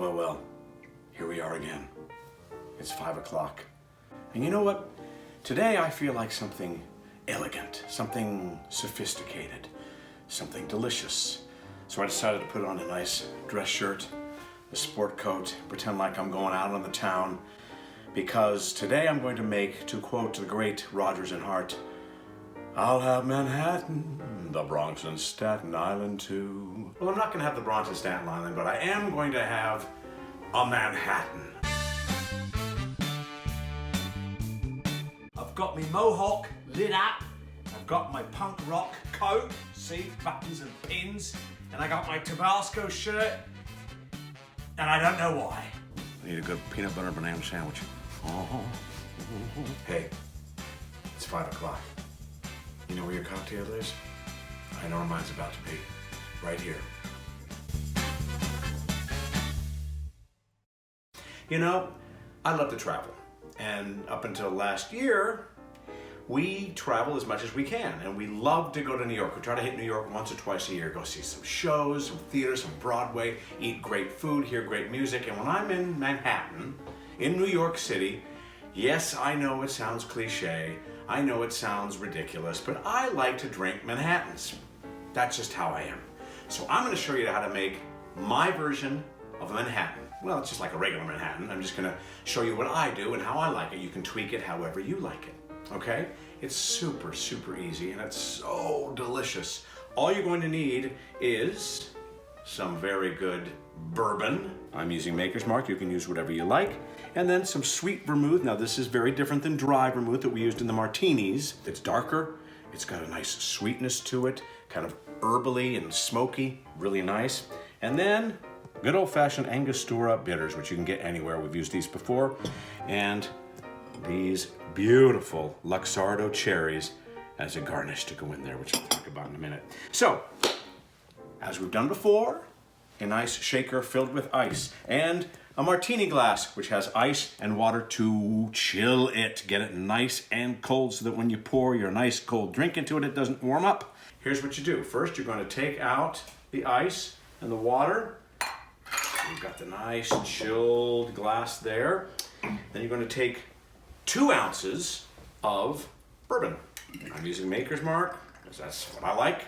Well, here we are again. It's 5 o'clock. And you know what? Today I feel like something elegant, something sophisticated, something delicious. So I decided to put on a nice dress shirt, a sport coat, pretend like I'm going out on the town, because today I'm going to make, to quote the great Rodgers and Hart, I'll have Manhattan, the Bronx and Staten Island too. Well, I'm not going to have the Bronx and Staten Island, but I am going to have a Manhattan. I've got my mohawk lit up. I've got my punk rock coat, see, buttons and pins, and I got my Tabasco shirt, and I don't know why. I need a good peanut butter banana sandwich. Hey, it's 5 o'clock. You know where your cocktail is? I know where mine's about to be. Right here. You know, I love to travel. And up until last year, we travel as much as we can. And we love to go to New York. We try to hit New York once or twice a year. Go see some shows, some theaters, some Broadway, eat great food, hear great music. And when I'm in Manhattan, in New York City, yes, I know it sounds cliche. I know it sounds ridiculous, but I like to drink Manhattans. That's just how I am. So I'm going to show you how to make my version of a Manhattan. Well, it's just like a regular Manhattan. I'm just going to show you what I do and how I like it. You can tweak it however you like it, okay? It's super, super easy and it's so delicious. All you're going to need is some very good bourbon. I'm using Maker's Mark. You can use whatever you like. And then some sweet vermouth. Now this is very different than dry vermouth that we used in the martinis. It's darker. It's got a nice sweetness to it, kind of herbally and smoky, really nice. And then good old-fashioned Angostura bitters, which you can get anywhere. We've used these before. And these beautiful Luxardo cherries as a garnish to go in there, which I'll talk about in a minute. So, as we've done before, a nice shaker filled with ice and a martini glass, which has ice and water to chill it. Get it nice and cold so that when you pour your nice cold drink into it, it doesn't warm up. Here's what you do. First, you're going to take out the ice and the water. You've got the nice chilled glass there. Then you're going to take 2 ounces of bourbon. I'm using Maker's Mark because that's what I like.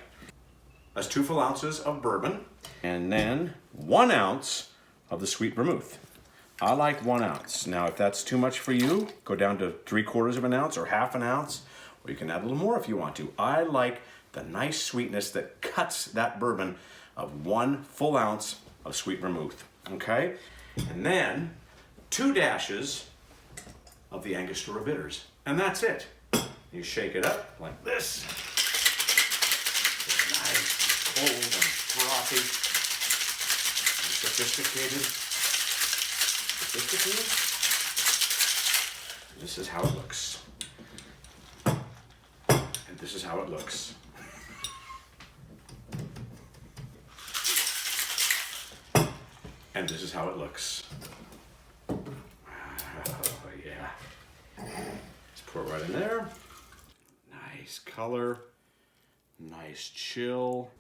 That's 2 full ounces of bourbon. And then 1 ounce of the sweet vermouth. I like 1 ounce. Now, if that's too much for you, go down to 3/4 of an ounce or half an ounce, or you can add a little more if you want to. I like the nice sweetness that cuts that bourbon of 1 full ounce of sweet vermouth, okay? And then 2 dashes of the Angostura bitters, and that's it. You shake it up like this. It's nice, cold, and frothy. Sophisticated. This is how it looks. And this is how it looks. And this is how it looks. Oh, yeah. Let's pour it right in there. Nice color. Nice chill.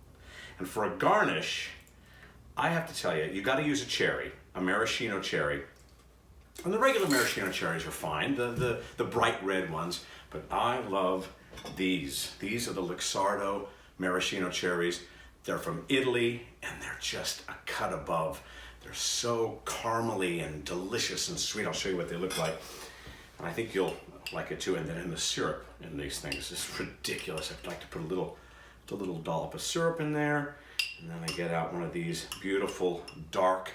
And for a garnish, I have to tell you, you got to use a cherry, a maraschino cherry. And the regular maraschino cherries are fine, the bright red ones, but I love these. These are the Luxardo Maraschino Cherries. They're from Italy, and they're just a cut above. They're so caramely and delicious and sweet. I'll show you what they look like. And I think you'll like it too. And then in the syrup in these things is ridiculous. I'd like to put a little dollop of syrup in there. And then I get out one of these beautiful dark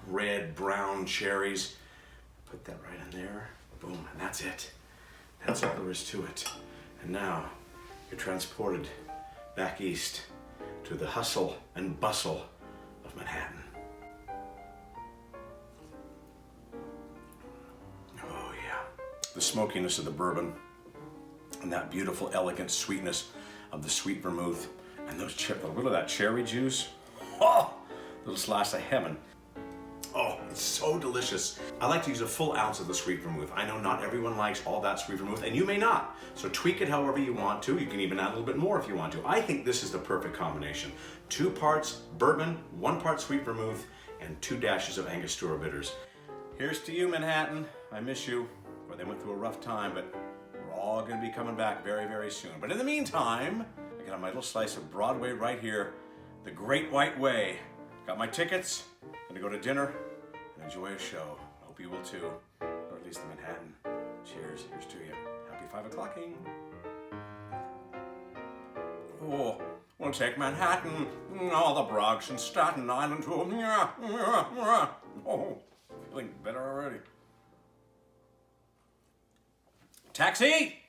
red brown cherries. Put that right in there. Boom, and that's it. That's all there is to it. And now you're transported back east to the hustle and bustle of Manhattan. Oh yeah. The smokiness of the bourbon and that beautiful elegant sweetness of the sweet vermouth. And those a little of that cherry juice, oh, little slice of heaven. Oh, it's so delicious. I like to use a full ounce of the sweet vermouth. I know not everyone likes all that sweet vermouth, and you may not. So tweak it however you want to. You can even add a little bit more if you want to. I think this is the perfect combination. 2 parts bourbon, 1 part sweet vermouth, and 2 dashes of Angostura bitters. Here's to you, Manhattan. I miss you. Well, they went through a rough time, but we're all going to be coming back very, very soon. But in the meantime, I got my little slice of Broadway right here, the Great White Way. Got my tickets. Gonna go to dinner and enjoy a show. Hope you will too, or at least the Manhattan. Cheers. Here's to you. Happy 5 o'clocking. Oh, we'll take Manhattan, all the Bronx and Staten Island too. Oh, feeling better already. Taxi!